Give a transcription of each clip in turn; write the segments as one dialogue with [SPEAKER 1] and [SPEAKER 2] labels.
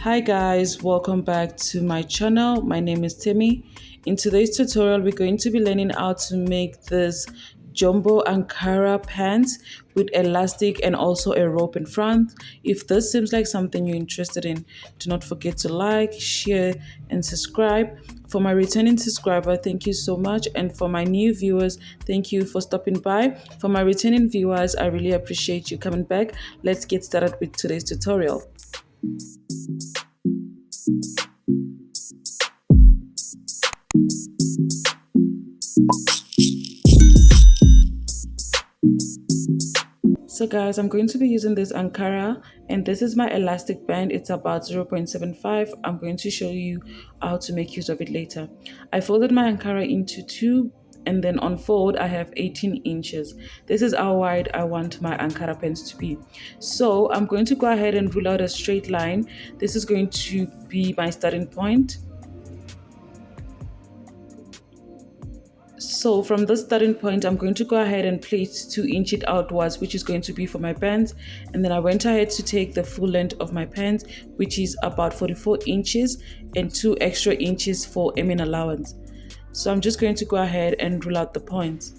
[SPEAKER 1] Hi guys, welcome back to my channel. My name is Timmy. In today's tutorial, we're going to be learning how to make this jumbo Ankara pants with elastic and also a rope in front. If this seems like something you're interested in, do not forget to like, share, and subscribe. For my returning subscriber, thank you so much. And for my new viewers, thank you for stopping by. For my returning viewers, I really appreciate you coming back. Let's get started with today's tutorial. So guys, I'm going to be using this Ankara and this is my elastic band. It's about 0.75. I'm going to show you how to make use of it later. I folded my Ankara into two and then on fold I have 18 inches. This is how wide I want my Ankara pants to be. So I'm going to go ahead and rule out a straight line. This is going to be my starting point. So from this starting point, I'm going to go ahead and place 2 inches outwards, which is going to be for my pants. And then I went ahead to take the full length of my pants, which is about 44 inches and 2 extra inches for hemming allowance. So I'm just going to go ahead and rule out the points.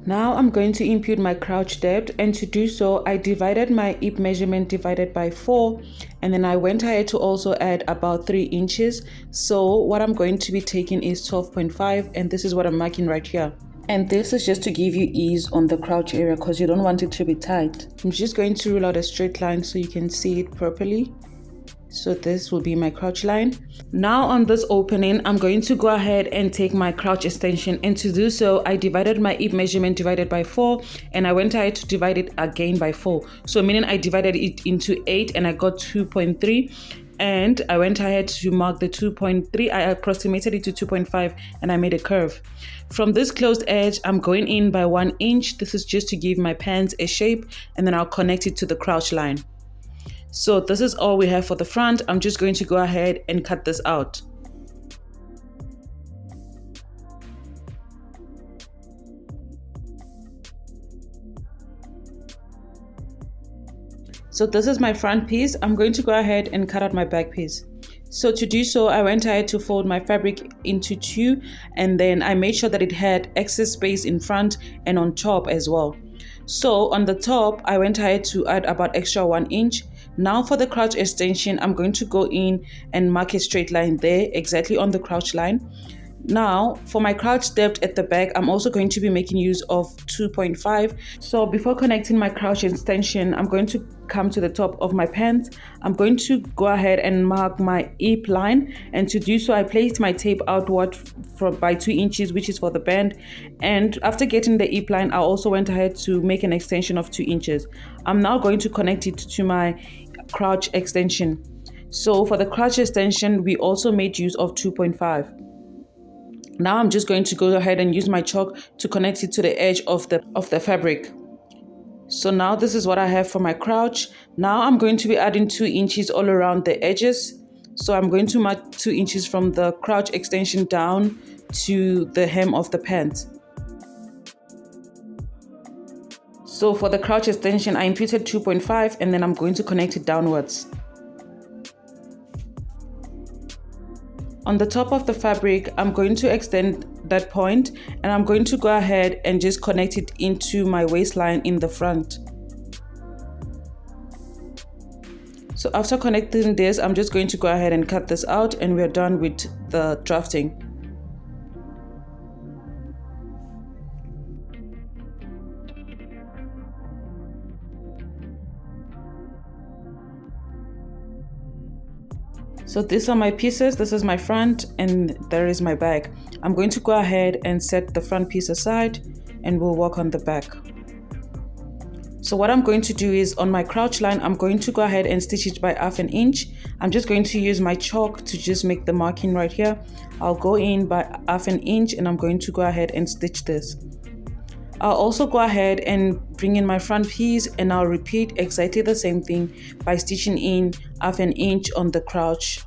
[SPEAKER 1] Now I'm going to impute my crouch depth, and to do so I divided my hip measurement divided by 4 and then I went ahead to also add about 3 inches. So what I'm going to be taking is 12.5 and this is what I'm marking right here. And this is just to give you ease on the crouch area because you don't want it to be tight. I'm just going to rule out a straight line so you can see it properly. So this will be my crouch line. Now on this opening, I'm going to go ahead and take my crouch extension, and to do so, I divided my hip measurement divided by 4 and I went ahead to divide it again by 4. So meaning I divided it into 8 and I got 2.3 and I went ahead to mark the 2.3. I approximated it to 2.5 and I made a curve. From this closed edge, I'm going in by 1 inch. This is just to give my pants a shape and then I'll connect it to the crouch line. So this is all we have for the front. I'm just going to go ahead and cut this out. So this is my front piece. I'm going to go ahead and cut out my back piece. So to do so, I went ahead to fold my fabric into 2 and then I made sure that it had excess space in front and on top as well. So on the top, I went ahead to add about extra 1 inch. Now for the crouch extension, I'm going to go in and mark a straight line there, exactly on the crouch line. Now for my crouch depth at the back, I'm also going to be making use of 2.5. So before connecting my crouch extension, I'm going to come to the top of my pants. I'm going to go ahead and mark my hip line, and to do so I placed my tape outward by 2 inches, which is for the band. And after getting the hip line, I also went ahead to make an extension of 2 inches. I'm now going to connect it to my crouch extension. So for the crouch extension, we also made use of 2.5. Now I'm just going to go ahead and use my chalk to connect it to the edge of the fabric. So now this is what I have for my crouch. Now I'm going to be adding 2 inches all around the edges. So I'm going to mark 2 inches from the crouch extension down to the hem of the pants. So for the crouch extension, I imputed 2.5 and then I'm going to connect it downwards. On the top of the fabric, I'm going to extend that point and I'm going to go ahead and just connect it into my waistline in the front. So after connecting this, I'm just going to go ahead and cut this out and we're done with the drafting. So these are my pieces. This is my front and there is my back. I'm going to go ahead and set the front piece aside and we'll work on the back. So what I'm going to do is on my crouch line, I'm going to go ahead and stitch it by 1/2 inch. I'm just going to use my chalk to just make the marking right here. I'll go in by 1/2 inch and I'm going to go ahead and stitch this. I'll also go ahead and bring in my front piece and I'll repeat exactly the same thing by stitching in 1/2 inch on the crouch.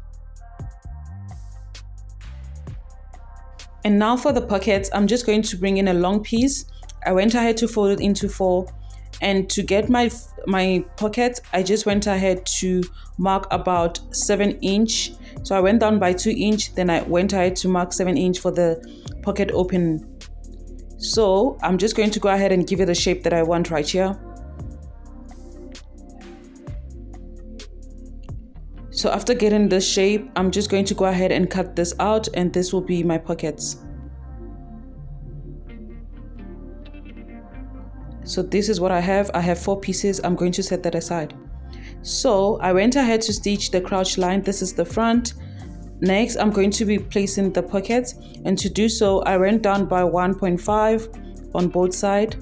[SPEAKER 1] And now for the pockets, I'm just going to bring in a long piece. I went ahead to fold it into 4, and to get my pocket, I just went ahead to mark about 7 inch. So I went down by 2 inch, then I went ahead to mark 7 inch for the pocket opening. So I'm just going to go ahead and give it the shape that I want right here. So after getting this shape, I'm just going to go ahead and cut this out, and this will be my pockets. So this is what I have. I have 4 pieces. I'm going to set that aside. So I went ahead to stitch the crouch line. This is the front. Next, I'm going to be placing the pockets, and to do so, I went down by 1.5 on both sides.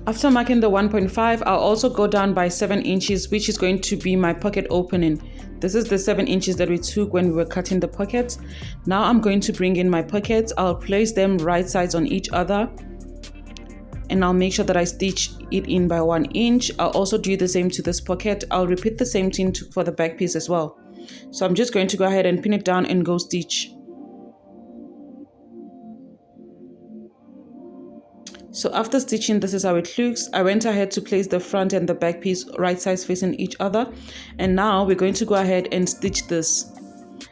[SPEAKER 1] After marking the 1.5, I'll also go down by 7 inches, which is going to be my pocket opening. This is the 7 inches that we took when we were cutting the pockets. Now I'm going to bring in my pockets. I'll place them right sides on each other, and I'll make sure that I stitch it in by 1 inch. I'll also do the same to this pocket. I'll repeat the same thing for the back piece as well. So I'm just going to go ahead and pin it down and go stitch. So after stitching, this is how it looks. I went ahead to place the front and the back piece right sides facing each other. And now we're going to go ahead and stitch this.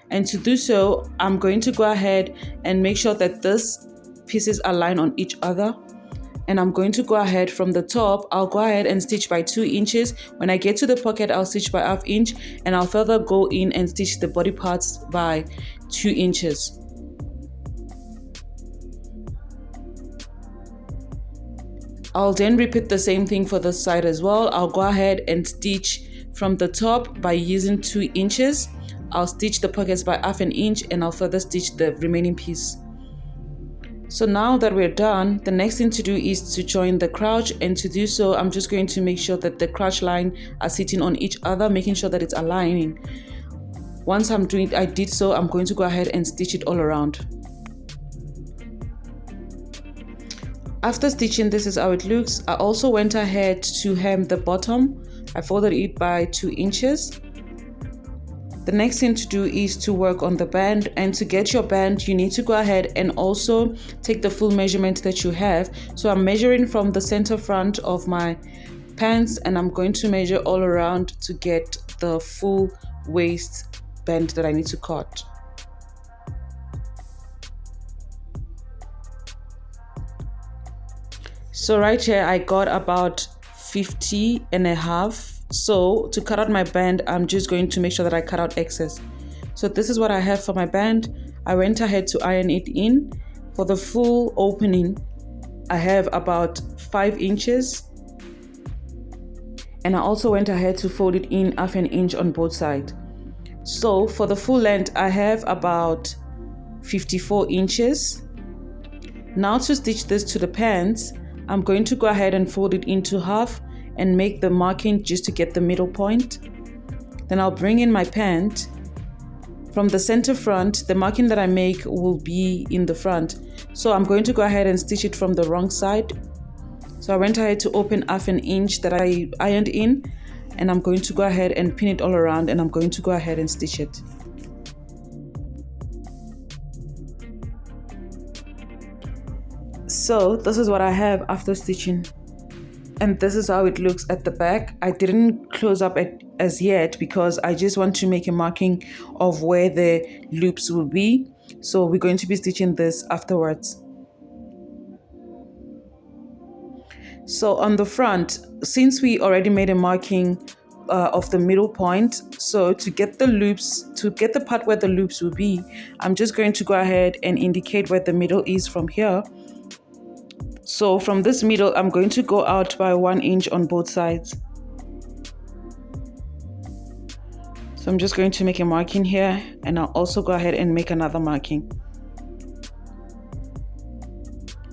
[SPEAKER 1] And to do so, I'm going to go ahead and make sure that these pieces align on each other. And I'm going to go ahead from the top. I'll go ahead and stitch by 2 inches. When I get to the pocket, I'll stitch by 1/2 inch, and I'll further go in and stitch the body parts by 2 inches. I'll then repeat the same thing for this side as well. I'll go ahead and stitch from the top by using 2 inches. I'll stitch the pockets by 1/2 inch, and I'll further stitch the remaining piece. So now that we're done, the next thing to do is to join the crouch, and to do so, I'm just going to make sure that the crouch line are sitting on each other, making sure that it's aligning. Once I did so, I'm going to go ahead and stitch it all around. After stitching, this is how it looks. I also went ahead to hem the bottom. I folded it by 2 inches. The next thing to do is to work on the band, and to get your band, you need to go ahead and also take the full measurement that you have. So I'm measuring from the center front of my pants, and I'm going to measure all around to get the full waist band that I need to cut. So right here, I got about 50.5. So to cut out my band, I'm just going to make sure that I cut out excess. So this is what I have for my band. I went ahead to iron it in. For the full opening, I have about 5 inches. And I also went ahead to fold it in 1/2 inch on both sides. So for the full length, I have about 54 inches. Now to stitch this to the pants, I'm going to go ahead and fold it into half and make the marking just to get the middle point. Then I'll bring in my pant. From the center front, the marking that I make will be in the front. So I'm going to go ahead and stitch it from the wrong side. So I went ahead to open 1/2 inch that I ironed in, and I'm going to go ahead and pin it all around, and I'm going to go ahead and stitch it. So this is what I have after stitching. And this is how it looks at the back. I didn't close up as yet because I just want to make a marking of where the loops will be. So we're going to be stitching this afterwards. So on the front, since we already made a marking of the middle point, so to get the loops, to get the part where the loops will be, I'm just going to go ahead and indicate where the middle is from here. So from this middle, I'm going to go out by 1 inch on both sides. So I'm just going to make a marking here, and I'll also go ahead and make another marking.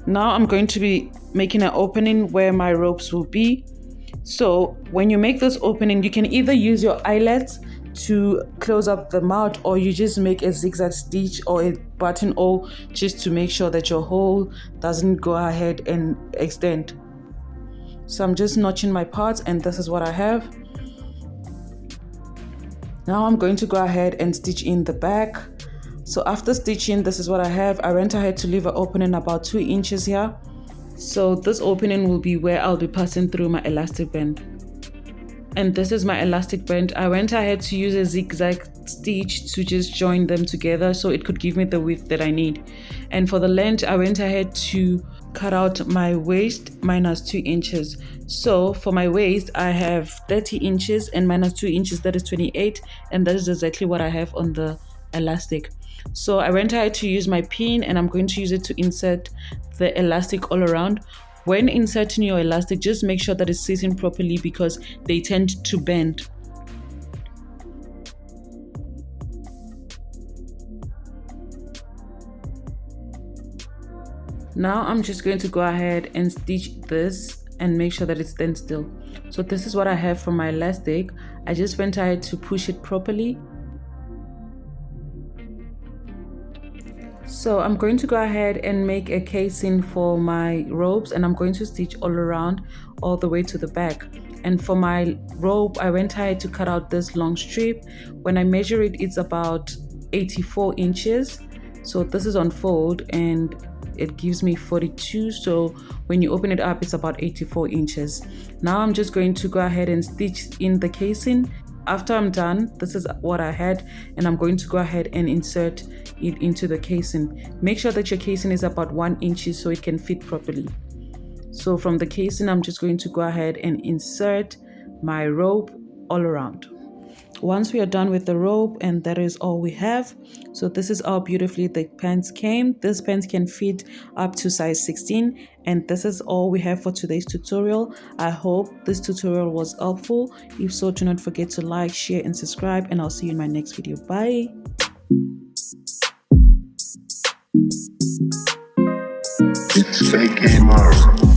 [SPEAKER 1] Now I'm going to be making an opening where my ropes will be. So when you make this opening, you can either use your eyelets to close up the mouth, or you just make a zigzag stitch or a buttonhole just to make sure that your hole doesn't go ahead and extend. So I'm just notching my parts, and this is what I have. Now I'm going to go ahead and stitch in the back. So after stitching, this is what I have. I went ahead to leave an opening about 2 inches here. So this opening will be where I'll be passing through my elastic band. And this is my elastic band. I went ahead to use a zigzag stitch to just join them together so it could give me the width that I need. And for the length, I went ahead to cut out my waist minus 2 inches. So for my waist, I have 30 inches and minus 2 inches, that is 28, and that is exactly what I have on the elastic. So I went ahead to use my pin, and I'm going to use it to insert the elastic all around. When inserting your elastic, just make sure that it's sitting properly because they tend to bend. Now I'm just going to go ahead and stitch this and make sure that it stands still. So this is what I have from my elastic. I just went ahead to push it properly. So I'm going to go ahead and make a casing for my robes, and I'm going to stitch all around all the way to the back. And for my robe, I went ahead to cut out this long strip. When I measure it, it's about 84 inches. So this is on fold and it gives me 42. So when you open it up, it's about 84 inches. Now I'm just going to go ahead and stitch in the casing. After I'm done, this is what I had, and I'm going to go ahead and insert it into the casing. Make sure that your casing is about 1 inch so it can fit properly. So from the casing, I'm just going to go ahead and insert my rope all around. Once we are done with the rope, and that is all we have. So this is how beautifully the pants came. This pants can fit up to size 16, and this is all we have for today's tutorial. I hope this tutorial was helpful. If so, do not forget to like, share, and subscribe, and I'll see you in my next video. Bye.
[SPEAKER 2] It's fake gamer.